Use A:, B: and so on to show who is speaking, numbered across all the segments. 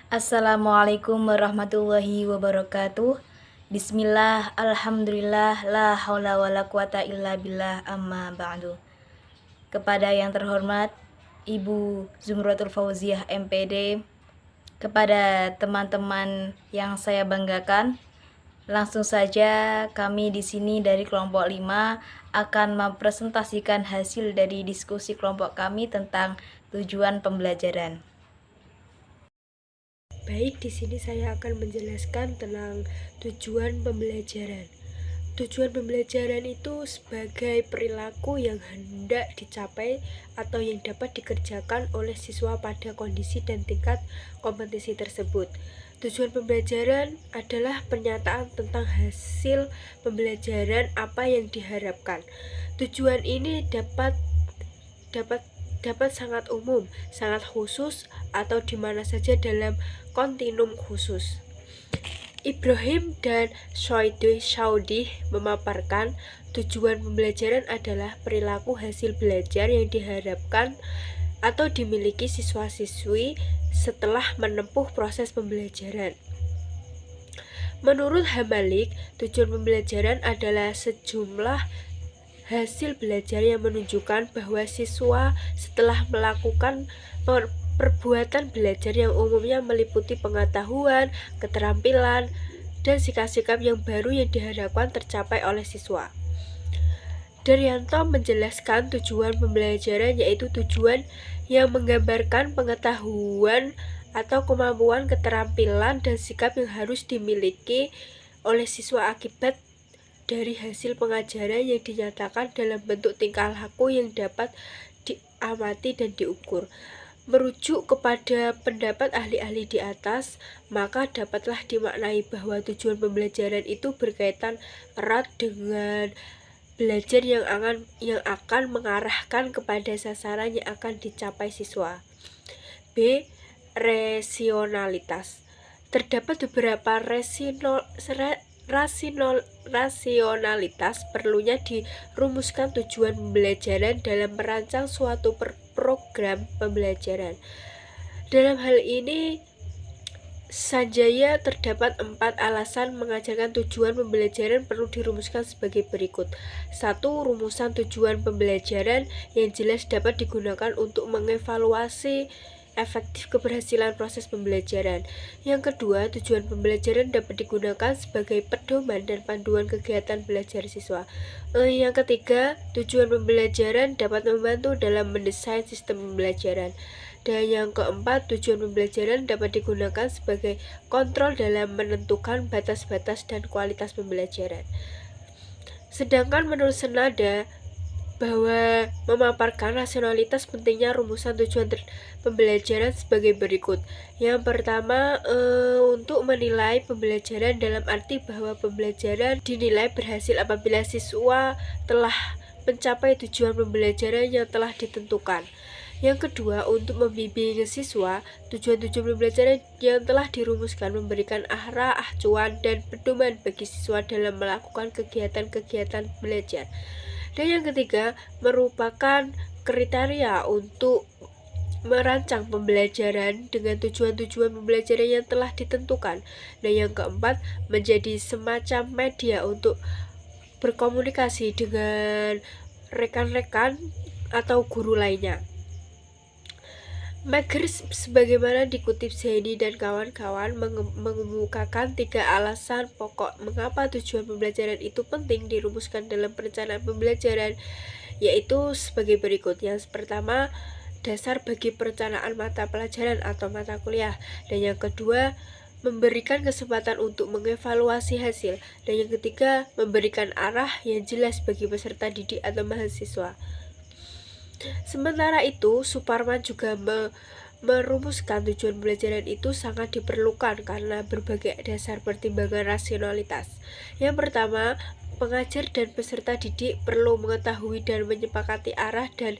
A: Assalamualaikum warahmatullahi wabarakatuh. Bismillah, alhamdulillah, la haula wala quwata illa billah, amma ba'du. Kepada yang terhormat Ibu Zumratul Fauziah MPD, kepada teman-teman yang saya banggakan, langsung saja kami di sini dari kelompok 5 akan mempresentasikan hasil dari diskusi kelompok kami tentang tujuan pembelajaran.
B: Baik, di sini saya akan menjelaskan tentang tujuan pembelajaran. Tujuan pembelajaran itu sebagai perilaku yang hendak dicapai atau yang dapat dikerjakan oleh siswa pada kondisi dan tingkat kompetisi tersebut. Tujuan pembelajaran adalah pernyataan tentang hasil pembelajaran apa yang diharapkan. Tujuan ini dapat sangat umum, sangat khusus, atau di mana saja dalam kontinum khusus. Ibrahim dan Saudi memaparkan tujuan pembelajaran adalah perilaku hasil belajar yang diharapkan atau dimiliki siswa-siswi setelah menempuh proses pembelajaran. Menurut Hamalik, tujuan pembelajaran adalah sejumlah hasil belajar yang menunjukkan bahwa siswa setelah melakukan perbuatan belajar yang umumnya meliputi pengetahuan, keterampilan, dan sikap-sikap yang baru yang diharapkan tercapai oleh siswa. Daryanto menjelaskan tujuan pembelajaran yaitu tujuan yang menggambarkan pengetahuan atau kemampuan, keterampilan, dan sikap yang harus dimiliki oleh siswa akibat dari hasil pengajaran yang dinyatakan dalam bentuk tingkah laku yang dapat diamati dan diukur. Merujuk kepada pendapat ahli-ahli di atas, maka dapatlah dimaknai bahwa tujuan pembelajaran itu berkaitan erat dengan belajar yang akan mengarahkan kepada sasaran yang akan dicapai siswa. B. Rasionalitas. Terdapat beberapa rasionalitas perlunya dirumuskan tujuan pembelajaran dalam merancang suatu program pembelajaran. Dalam hal ini, Sanjaya terdapat 4 alasan mengajarkan tujuan pembelajaran perlu dirumuskan sebagai berikut. 1. Rumusan tujuan pembelajaran yang jelas dapat digunakan untuk mengevaluasi efektif keberhasilan proses pembelajaran. Yang kedua, tujuan pembelajaran dapat digunakan sebagai pedoman dan panduan kegiatan belajar siswa. Yang ketiga, tujuan pembelajaran dapat membantu dalam mendesain sistem pembelajaran. Dan yang keempat, tujuan pembelajaran dapat digunakan sebagai kontrol dalam menentukan batas-batas dan kualitas pembelajaran. Sedangkan menurut Senada, bahwa memaparkan rasionalitas pentingnya rumusan tujuan pembelajaran sebagai berikut. Yang pertama, untuk menilai pembelajaran dalam arti bahwa pembelajaran dinilai berhasil apabila siswa telah mencapai tujuan pembelajaran yang telah ditentukan. Yang kedua, untuk membimbing siswa, tujuan-tujuan pembelajaran yang telah dirumuskan memberikan arah, acuan, dan pedoman bagi siswa dalam melakukan kegiatan-kegiatan belajar. Dan yang ketiga, merupakan kriteria untuk merancang pembelajaran dengan tujuan-tujuan pembelajaran yang telah ditentukan. Dan yang keempat, menjadi semacam media untuk berkomunikasi dengan rekan-rekan atau guru lainnya. Mager sebagaimana dikutip Zaini dan kawan-kawan mengemukakan 3 alasan pokok mengapa tujuan pembelajaran itu penting dirumuskan dalam perencanaan pembelajaran, yaitu sebagai berikut. Yang pertama, dasar bagi perencanaan mata pelajaran atau mata kuliah. Dan yang kedua, memberikan kesempatan untuk mengevaluasi hasil. Dan yang ketiga, memberikan arah yang jelas bagi peserta didik atau mahasiswa. Sementara itu, Suparman juga merumuskan tujuan pembelajaran itu sangat diperlukan karena berbagai dasar pertimbangan rasionalitas. Yang pertama, pengajar dan peserta didik perlu mengetahui dan menyepakati arah dan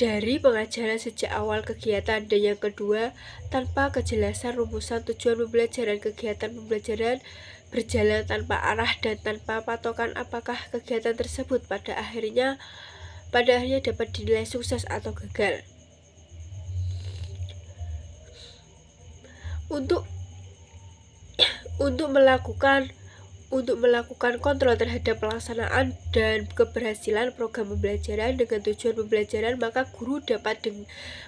B: dari pengajaran sejak awal kegiatan. Dan yang kedua, tanpa kejelasan rumusan tujuan pembelajaran, kegiatan pembelajaran berjalan tanpa arah dan tanpa patokan apakah kegiatan tersebut pada akhirnya dapat dinilai sukses atau gagal. Untuk untuk melakukan kontrol terhadap pelaksanaan dan keberhasilan program pembelajaran dengan tujuan pembelajaran, maka guru dapat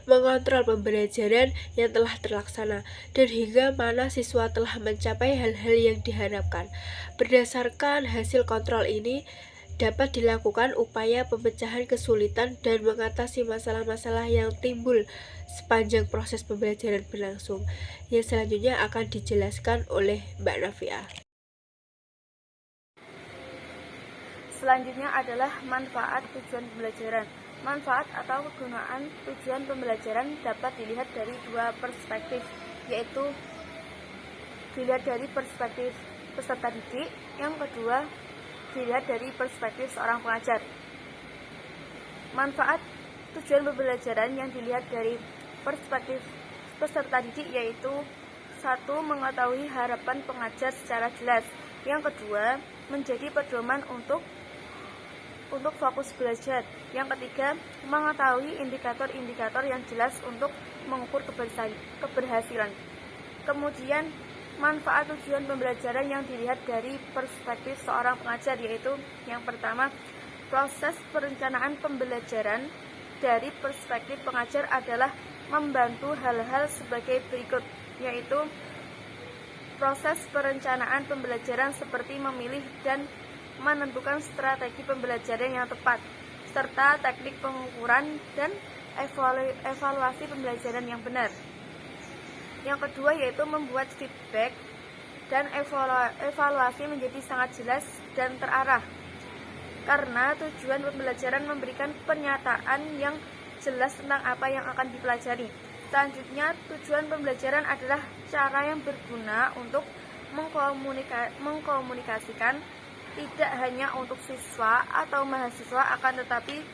B: mengontrol pembelajaran yang telah terlaksana dan hingga mana siswa telah mencapai hal-hal yang diharapkan. Berdasarkan hasil kontrol ini, dapat dilakukan upaya pemecahan kesulitan dan mengatasi masalah-masalah yang timbul sepanjang proses pembelajaran berlangsung. Yang selanjutnya akan dijelaskan oleh Mbak Nafia.
A: Selanjutnya adalah manfaat tujuan pembelajaran. Manfaat atau kegunaan tujuan pembelajaran dapat dilihat dari dua perspektif, yaitu dilihat dari perspektif peserta didik, yang kedua dilihat dari perspektif seorang pengajar. Manfaat tujuan pembelajaran yang dilihat dari perspektif peserta didik yaitu: 1. Mengetahui harapan pengajar secara jelas. Yang kedua, menjadi pedoman untuk fokus belajar. Yang ketiga, mengetahui indikator-indikator yang jelas untuk mengukur keberhasilan. Kemudian, manfaat tujuan pembelajaran yang dilihat dari perspektif seorang pengajar yaitu: yang pertama, proses perencanaan pembelajaran dari perspektif pengajar adalah membantu hal-hal sebagai berikut, yaitu proses perencanaan pembelajaran seperti memilih dan menentukan strategi pembelajaran yang tepat, serta teknik pengukuran dan evaluasi pembelajaran yang benar. Yang kedua yaitu membuat feedback dan evaluasi menjadi sangat jelas dan terarah, karena tujuan pembelajaran memberikan pernyataan yang jelas tentang apa yang akan dipelajari. Selanjutnya, tujuan pembelajaran adalah cara yang berguna untuk mengkomunikasikan tidak hanya untuk siswa atau mahasiswa, akan tetapi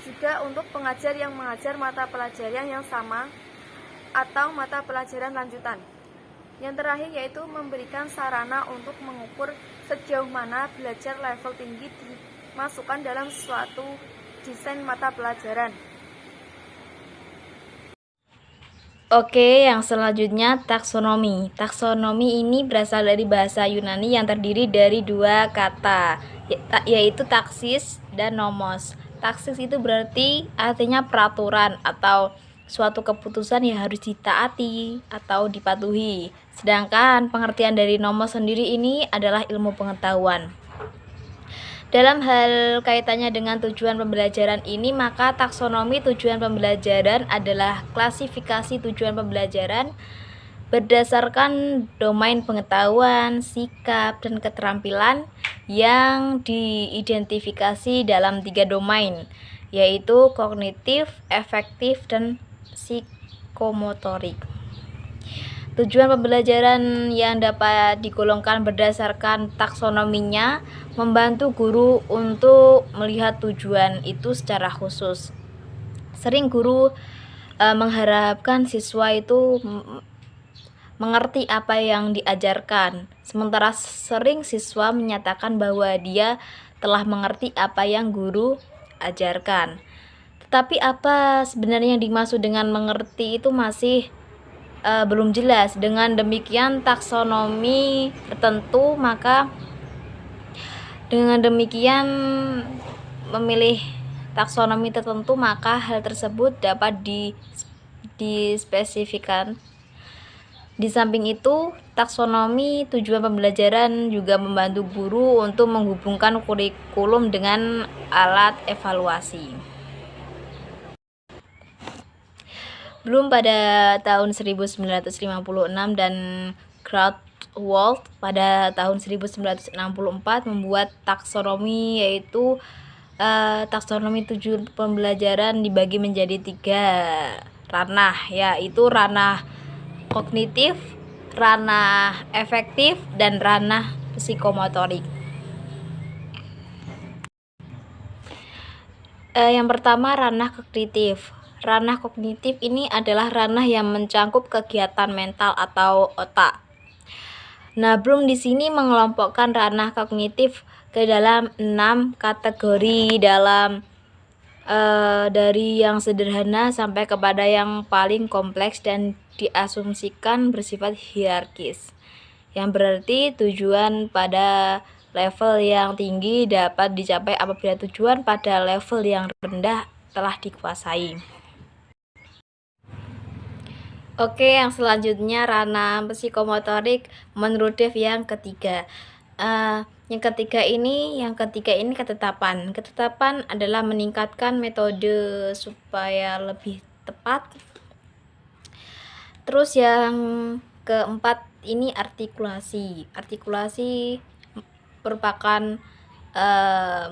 A: juga untuk pengajar yang mengajar mata pelajaran yang sama atau mata pelajaran lanjutan. Yang terakhir yaitu memberikan sarana untuk mengukur sejauh mana belajar level tinggi dimasukkan dalam suatu desain mata pelajaran. Oke, yang selanjutnya taksonomi. Taksonomi ini berasal dari bahasa Yunani yang terdiri dari dua kata, yaitu taksis dan nomos. Taksis itu berarti artinya peraturan atau suatu keputusan yang harus ditaati atau dipatuhi. Sedangkan pengertian dari nomos sendiri ini adalah ilmu pengetahuan. Dalam hal kaitannya dengan tujuan pembelajaran ini, maka taksonomi tujuan pembelajaran adalah klasifikasi tujuan pembelajaran berdasarkan domain pengetahuan, sikap, dan keterampilan yang diidentifikasi dalam 3 domain, yaitu kognitif, efektif, dan psikomotorik. Tujuan pembelajaran yang dapat digolongkan berdasarkan taksonominya membantu guru untuk melihat tujuan itu secara khusus. Sering guru mengharapkan siswa itu mengerti apa yang diajarkan, sementara sering siswa menyatakan bahwa dia telah mengerti apa yang guru ajarkan. Tetapi apa sebenarnya yang dimaksud dengan mengerti itu masih belum jelas. Dengan demikian taksonomi tertentu, maka dengan demikian memilih taksonomi tertentu, maka hal tersebut dapat dispesifikkan. Di samping itu, taksonomi tujuan pembelajaran juga membantu guru untuk menghubungkan kurikulum dengan alat evaluasi. Bloom pada tahun 1956 dan Krautwald pada tahun 1964 membuat taksonomi, yaitu taksonomi tujuan pembelajaran dibagi menjadi 3 ranah, yaitu ranah kognitif, ranah efektif, dan ranah psikomotorik. Yang pertama, ranah kognitif. Ranah kognitif ini adalah ranah yang mencangkup kegiatan mental atau otak. Nah, Bloom di sini mengelompokkan ranah kognitif ke dalam 6 kategori dalam dari yang sederhana sampai kepada yang paling kompleks dan diasumsikan bersifat hierarkis, yang berarti tujuan pada level yang tinggi dapat dicapai apabila tujuan pada level yang rendah telah dikuasai. Oke, yang selanjutnya ranah psikomotorik menurut Dev yang ketiga. Yang ketiga ini ketetapan. Ketetapan adalah meningkatkan metode supaya lebih tepat. Terus yang keempat ini artikulasi. Artikulasi merupakan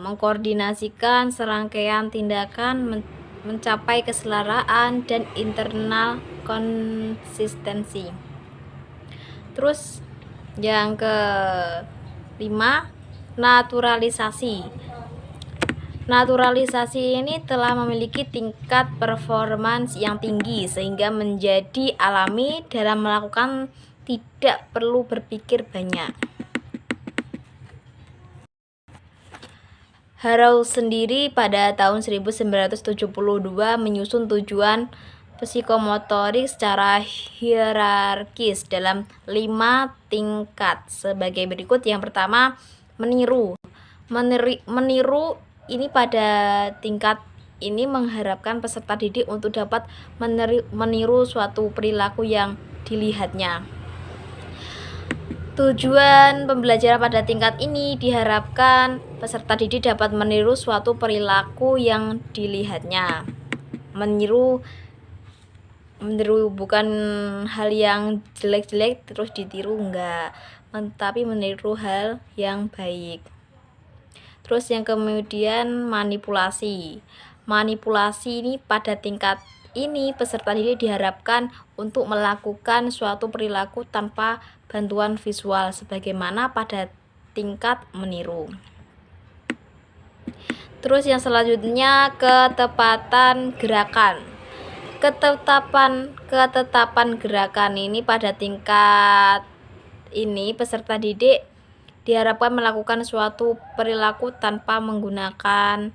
A: mengkoordinasikan serangkaian tindakan mencapai keselaraan dan internal konsistensi. Terus yang kelima, naturalisasi. Naturalisasi ini telah memiliki tingkat performance yang tinggi sehingga menjadi alami dalam melakukan, tidak perlu berpikir banyak. Harrow sendiri pada tahun 1972 menyusun tujuan psikomotorik secara hierarkis dalam 5 tingkat sebagai berikut. Yang pertama, meniru. Meniru ini pada tingkat ini mengharapkan peserta didik untuk dapat meniru suatu perilaku yang dilihatnya. Tujuan pembelajaran pada tingkat ini diharapkan peserta didik dapat meniru suatu perilaku yang dilihatnya. Meniru bukan hal yang jelek-jelek terus ditiru, enggak, tapi meniru hal yang baik. Terus yang kemudian manipulasi. Manipulasi ini pada tingkat ini peserta didik diharapkan untuk melakukan suatu perilaku tanpa bantuan visual sebagaimana pada tingkat meniru. Terus yang selanjutnya ketepatan gerakan. Ketetapan gerakan ini pada tingkat ini peserta didik diharapkan melakukan suatu perilaku tanpa menggunakan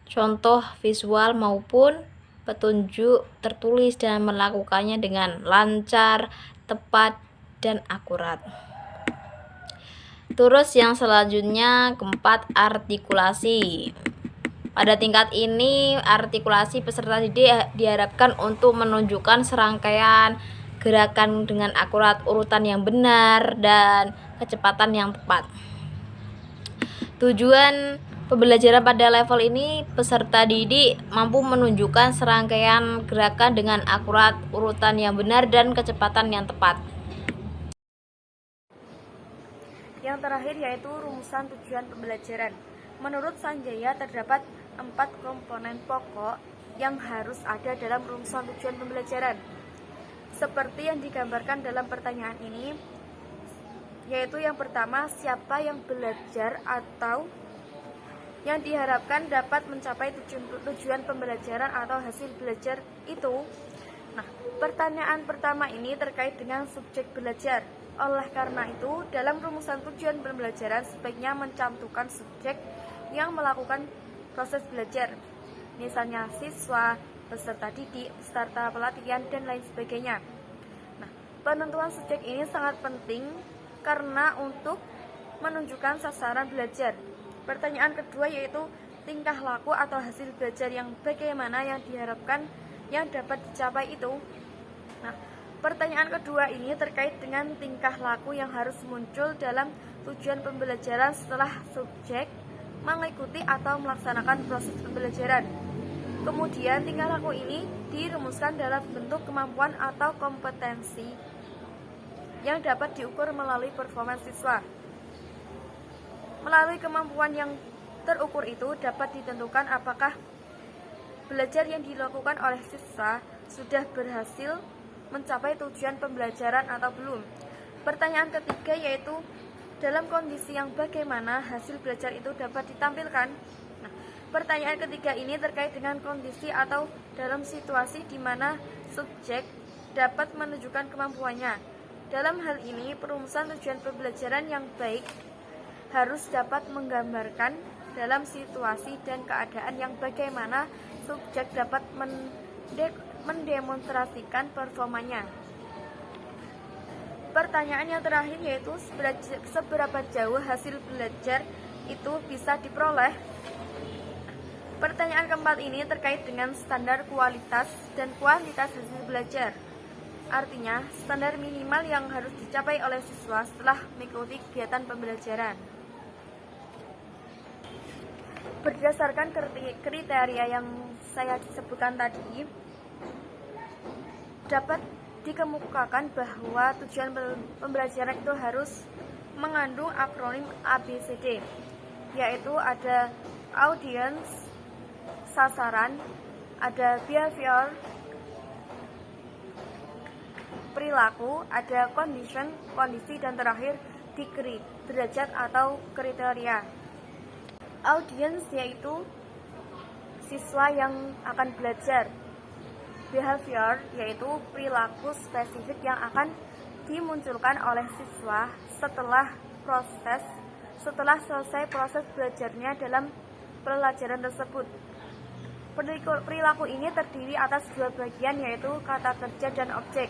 A: contoh visual maupun petunjuk tertulis dan melakukannya dengan lancar, tepat, dan akurat. Terus yang selanjutnya keempat, artikulasi. Pada tingkat ini artikulasi peserta didik diharapkan untuk menunjukkan serangkaian gerakan dengan akurat, urutan yang benar, dan kecepatan yang tepat. Tujuan pembelajaran pada level ini peserta didik mampu menunjukkan serangkaian gerakan dengan akurat, urutan yang benar, dan kecepatan yang tepat.
C: Yang terakhir yaitu rumusan tujuan pembelajaran. Menurut Sanjaya terdapat 4 komponen pokok yang harus ada dalam rumusan tujuan pembelajaran. Seperti yang digambarkan dalam pertanyaan ini, yaitu yang pertama, siapa yang belajar atau yang diharapkan dapat mencapai tujuan pembelajaran atau hasil belajar itu. Nah, pertanyaan pertama ini terkait dengan subjek belajar. Oleh karena itu, dalam rumusan tujuan pembelajaran sebaiknya mencantumkan subjek yang melakukan proses belajar, misalnya siswa, peserta didik, peserta pelatihan, dan lain sebagainya. Nah, penentuan subjek ini sangat penting karena untuk menunjukkan sasaran belajar. Pertanyaan kedua yaitu tingkah laku atau hasil belajar yang bagaimana yang diharapkan yang dapat dicapai itu. Nah, pertanyaan kedua ini terkait dengan tingkah laku yang harus muncul dalam tujuan pembelajaran setelah subjek mengikuti atau melaksanakan proses pembelajaran. Kemudian tingkah laku ini dirumuskan dalam bentuk kemampuan atau kompetensi yang dapat diukur melalui performa siswa. Melalui kemampuan yang terukur itu dapat ditentukan apakah belajar yang dilakukan oleh siswa sudah berhasil mencapai tujuan pembelajaran atau belum. Pertanyaan ketiga yaitu dalam kondisi yang bagaimana hasil belajar itu dapat ditampilkan. Nah, pertanyaan ketiga ini terkait dengan kondisi atau dalam situasi di mana subjek dapat menunjukkan kemampuannya. Dalam hal ini, perumusan tujuan pembelajaran yang baik harus dapat menggambarkan dalam situasi dan keadaan yang bagaimana subjek dapat mendemonstrasikan performanya. Pertanyaan yang terakhir yaitu seberapa jauh hasil belajar itu bisa diperoleh. Pertanyaan keempat ini terkait dengan standar kualitas dan kuantitas hasil belajar. Artinya, standar minimal yang harus dicapai oleh siswa setelah mengikuti kegiatan pembelajaran. Berdasarkan kriteria yang saya sebutkan tadi, dapat dikemukakan bahwa tujuan pembelajaran itu harus mengandung akronim ABCD, yaitu ada audience, sasaran, ada behavior, perilaku, ada condition, kondisi, dan terakhir degree, derajat atau kriteria. Audience yaitu siswa yang akan belajar. Behavior yaitu perilaku spesifik yang akan dimunculkan oleh siswa setelah selesai proses belajarnya dalam pelajaran tersebut. Perilaku ini terdiri atas dua bagian, yaitu kata kerja dan objek.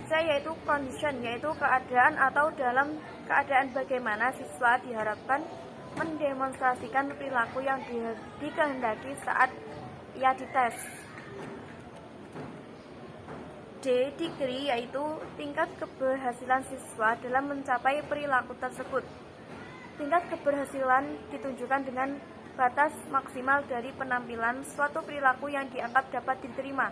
C: C yaitu condition, yaitu keadaan atau dalam keadaan bagaimana siswa diharapkan mendemonstrasikan perilaku yang dikehendaki saat ia dites. D. Degree yaitu tingkat keberhasilan siswa dalam mencapai perilaku tersebut. Tingkat keberhasilan ditunjukkan dengan batas maksimal dari penampilan suatu perilaku yang dianggap dapat diterima.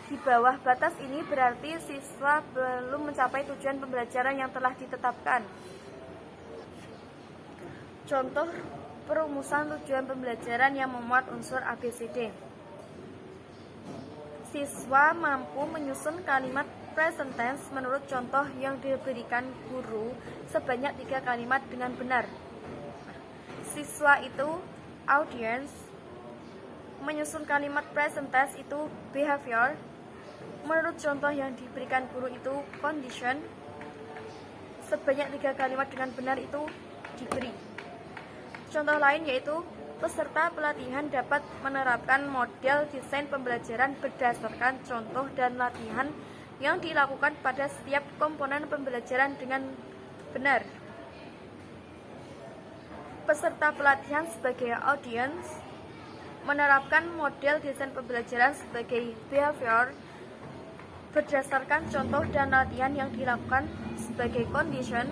C: Di bawah batas ini berarti siswa belum mencapai tujuan pembelajaran yang telah ditetapkan. Contoh perumusan tujuan pembelajaran yang memuat unsur ABCD. Siswa mampu menyusun kalimat present tense menurut contoh yang diberikan guru sebanyak 3 kalimat dengan benar. Siswa itu audience, menyusun kalimat present tense itu behavior, menurut contoh yang diberikan guru itu condition, sebanyak 3 kalimat dengan benar itu degree. Contoh lain yaitu peserta pelatihan dapat menerapkan model desain pembelajaran berdasarkan contoh dan latihan yang dilakukan pada setiap komponen pembelajaran dengan benar. Peserta pelatihan sebagai audience menerapkan model desain pembelajaran sebagai behavior berdasarkan contoh dan latihan yang dilakukan sebagai condition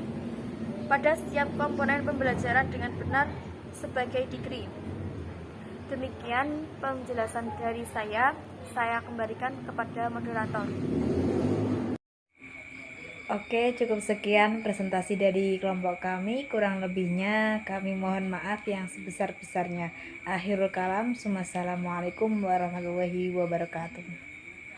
C: pada setiap komponen pembelajaran dengan benar sebagai degree. Demikian penjelasan dari saya kembalikan kepada moderator.
A: Oke, cukup sekian presentasi dari kelompok kami. Kurang lebihnya kami mohon maaf yang sebesar-besarnya. Akhirul kalam, wassalamualaikum warahmatullahi wabarakatuh.